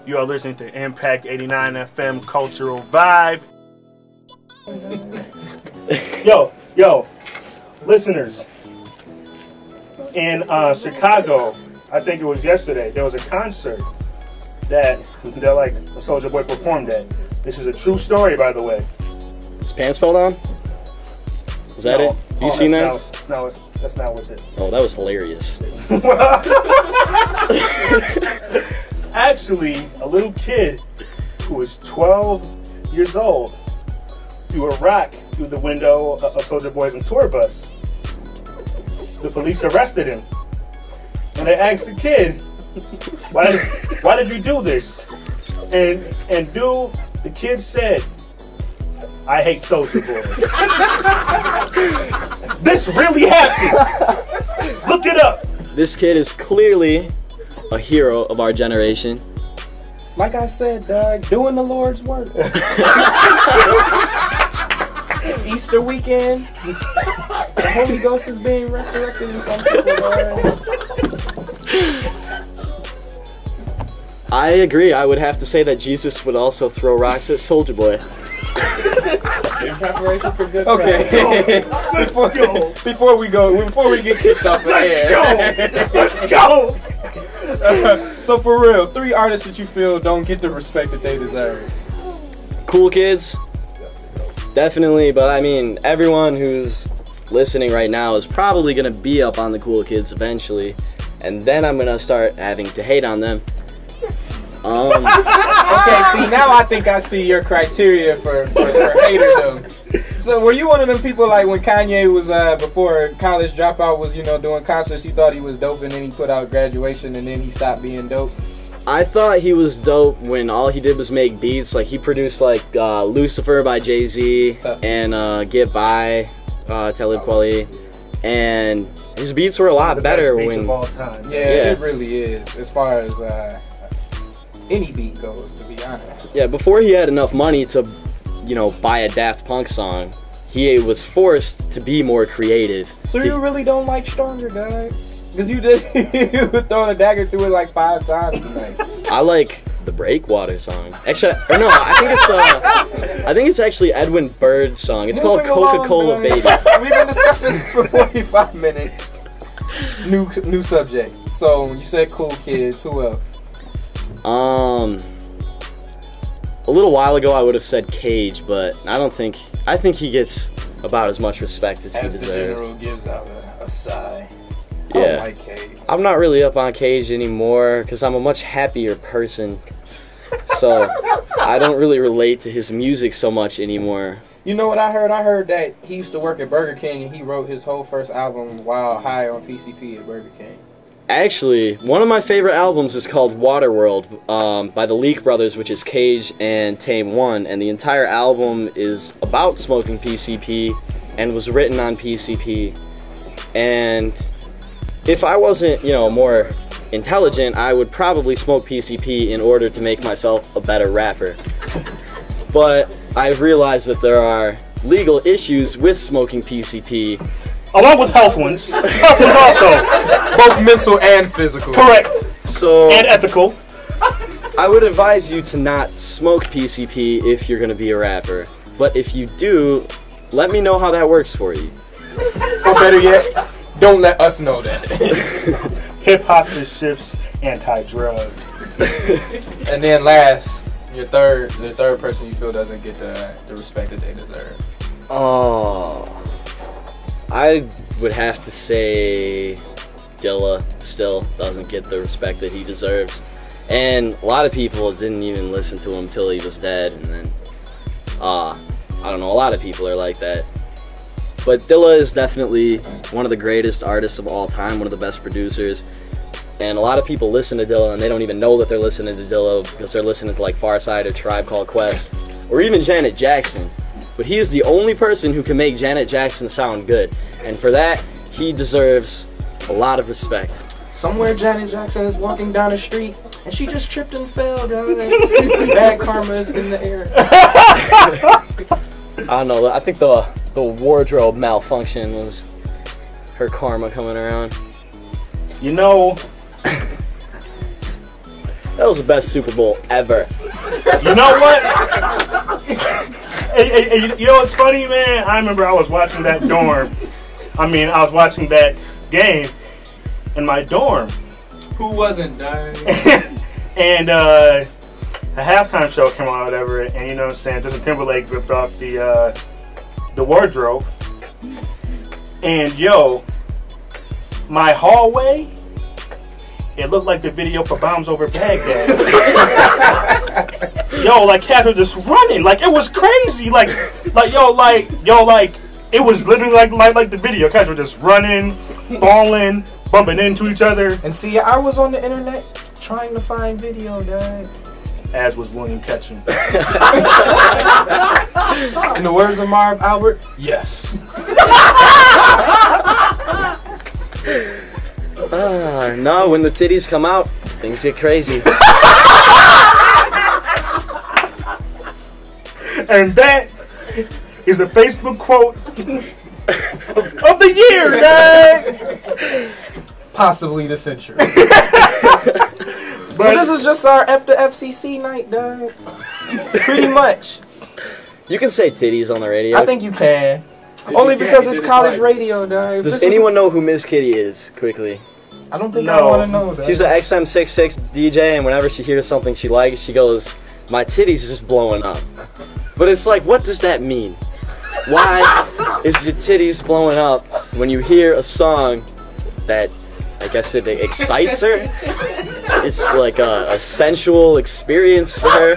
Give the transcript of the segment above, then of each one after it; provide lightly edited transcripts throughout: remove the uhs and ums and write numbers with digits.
You are listening to Impact 89 FM Cultural Vibe. Yo, listeners. In Chicago, I think it was yesterday, there was a concert that Soulja Boy performed at. This is a true story, by the way. His pants fell down? Is that it? You seen that? That's not what's it. Oh, that was hilarious. Actually, a little kid who was 12 years old threw a rock through the window of Soulja Boy's tour bus. The police arrested him, and they asked the kid, "Why did you do this?" And the kid said, "I hate Soulja Boy." This really happened. Look it up. This kid is clearly a hero of our generation. Like I said, Doug, doing the Lord's work. It's Easter weekend. The Holy Ghost is being resurrected in some people, I agree. I would have to say that Jesus would also throw rocks at Soulja Boy. In preparation for good. Okay. Before we get kicked off the air. Let's go. So for real, 3 artists that you feel don't get the respect that they deserve. Cool Kids, definitely, but I mean, everyone who's listening right now is probably gonna be up on the Cool Kids eventually, and then I'm gonna start having to hate on them. Okay, see, now I think I see your criteria for haterdom. So were you one of them people like when Kanye was before College Dropout was doing concerts, you thought he was dope and then he put out Graduation and then he stopped being dope? I thought he was dope when all he did was make beats. Like he produced like Lucifer by Jay-Z and Get By, Talib Kweli, and his beats were a lot better when. Of all time. Yeah, it really is. As far as any beat goes, to be honest. Yeah, before he had enough money to, buy a Daft Punk song, he was forced to be more creative. So you really don't like Stronger, guy? Because you were throwing a dagger through it like 5 times tonight. I like the Breakwater song. Actually, or no, I think it's actually Edwin Bird's song. It's called Coca-Cola Baby. We've been discussing this for 45 minutes. New subject. So you said Cool Kids. Who else? A little while ago I would have said Cage, but I think he gets about as much respect as he deserves. As the general gives out a sigh. Yeah. I don't like Cage. I'm not really up on Cage anymore because I'm a much happier person. So I don't really relate to his music so much anymore. You know what I heard? I heard that he used to work at Burger King and he wrote his whole first album while high on PCP at Burger King. Actually, one of my favorite albums is called Waterworld by the Leak Brothers, which is Cage and Tame One, and the entire album is about smoking PCP and was written on PCP. And if I wasn't, more intelligent, I would probably smoke PCP in order to make myself a better rapper. But I've realized that there are legal issues with smoking PCP. Along with health ones. Health ones also. Both mental and physical. Correct. And ethical. I would advise you to not smoke PCP if you're going to be a rapper. But if you do, let me know how that works for you. Or better yet, don't let us know that. Hip-hop is Shyft's anti-drug. And then last, the third person you feel doesn't get the respect that they deserve. Oh, I would have to say Dilla still doesn't get the respect that he deserves. And a lot of people didn't even listen to him till he was dead. And then, I don't know, a lot of people are like that. But Dilla is definitely one of the greatest artists of all time, one of the best producers. And a lot of people listen to Dilla and they don't even know that they're listening to Dilla because they're listening to like Pharcyde or Tribe Called Quest or even Janet Jackson. But he is the only person who can make Janet Jackson sound good. And for that, he deserves a lot of respect. Somewhere Janet Jackson is walking down the street and she just tripped and fell, guys. Bad karma is in the air. I don't know, I think the wardrobe malfunction was her karma coming around. You know, That was the best Super Bowl ever. You know what? Hey, you know what's funny, man? I remember I was watching that I was watching that game in my dorm. Who wasn't, dog? And a halftime show came on or whatever, and you know what I'm saying, Justin Timberlake ripped off the wardrobe. And yo, my hallway, it looked like the video for Bombs Over Baghdad. Yo, like cats were just running, like it was crazy, like it was literally like the video. Cats were just running, falling, bumping into each other. And see, I was on the internet trying to find video, dog. As was William Ketchum. In the words of Marv Albert, Yes. No, when the titties come out, things get crazy. And that is the Facebook quote of the year, dang! possibly the century. But so this is just our after FCC night, dog. Pretty much. You can say titties on the radio. I think you can. Only because it's college radio, dog. Does anyone know who Miss Kitty is, quickly? I don't think I want to know that. She's an XM66 DJ, and whenever she hears something she likes, she goes, "My titties is just blowing up." But it's like, what does that mean? Why is your titties blowing up when you hear a song that, I guess it excites her? It's like a sensual experience for her.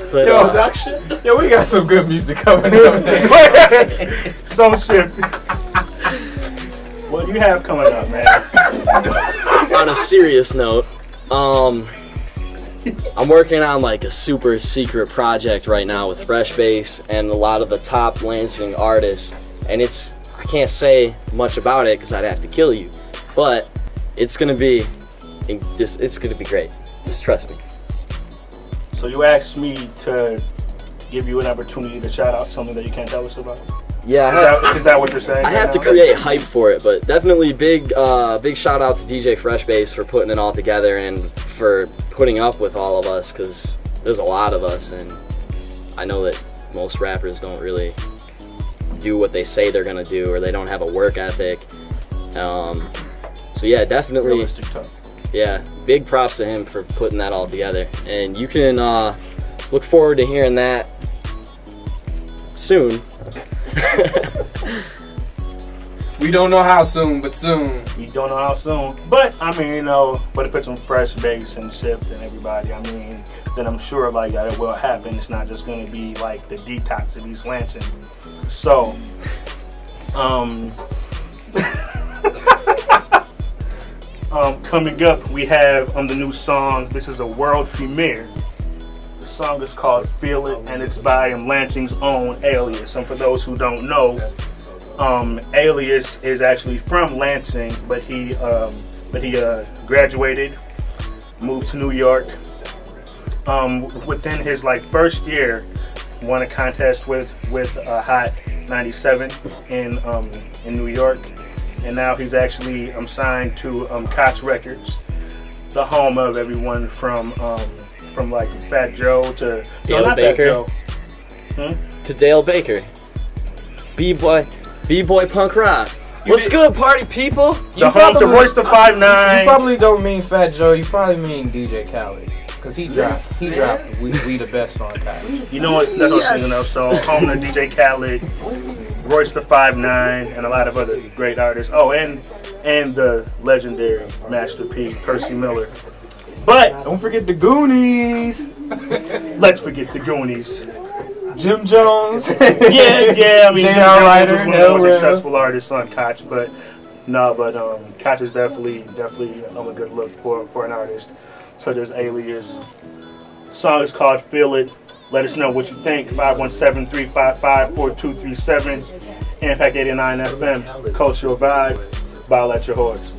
But, Yo, we got some good music coming up. So Shyft, what do you have coming up, man? On a serious note, I'm working on like a super secret project right now with Fresh Bass and a lot of the top Lansing artists, and I can't say much about it because I'd have to kill you, but it's gonna be great. Just trust me. So you asked me to give you an opportunity to shout out something that you can't tell us about? Yeah, is that what you're saying? I have to create hype for it, but definitely big shout out to DJ Fresh Bass for putting it all together and for putting up with all of us, because there's a lot of us, and I know that most rappers don't really do what they say they're gonna do, or they don't have a work ethic. So yeah, definitely. Realistic talk. Yeah, big props to him for putting that all together, and you can look forward to hearing that soon. We don't know how soon, but soon. We don't know how soon. But, I mean, you know, but if it's some Fresh Bass and Shyft and everybody, I mean, then I'm sure, like, that it will happen. It's not just going to be, like, the detox of East Lansing. So, coming up, we have the new song. This is a world premiere. The song is called Feel It, and it's by Lansing's own Alias. And for those who don't know, Alias is actually from Lansing, but he graduated, moved to New York. Within his first year, won a contest with Hot 97 in New York, and now he's actually signed to Koch Records, the home of everyone from like Fat Joe to Dale Baker. To Dale Baker. B-boy punk rock. What's good, party people? The home to Royce the 5'9". You probably don't mean Fat Joe. You probably mean DJ Khaled, because he dropped we the best on Khaled. You know what? That's what I'm thinking of. So home to DJ Khaled, Royce the 5'9", and a lot of other great artists. Oh, and the legendary Master P, Percy Miller. But Don't forget the Goonies. let's forget the Goonies. Jim Jones. Yeah. I mean, Jim J.R. Jones Ryder, was one of the most successful artists on Koch, but Koch is definitely a good look for an artist. So there's Alias. The song is called Feel It. Let us know what you think. 517-355-4237. Impact 89 FM. Cultural Vibe. Ball at your horse.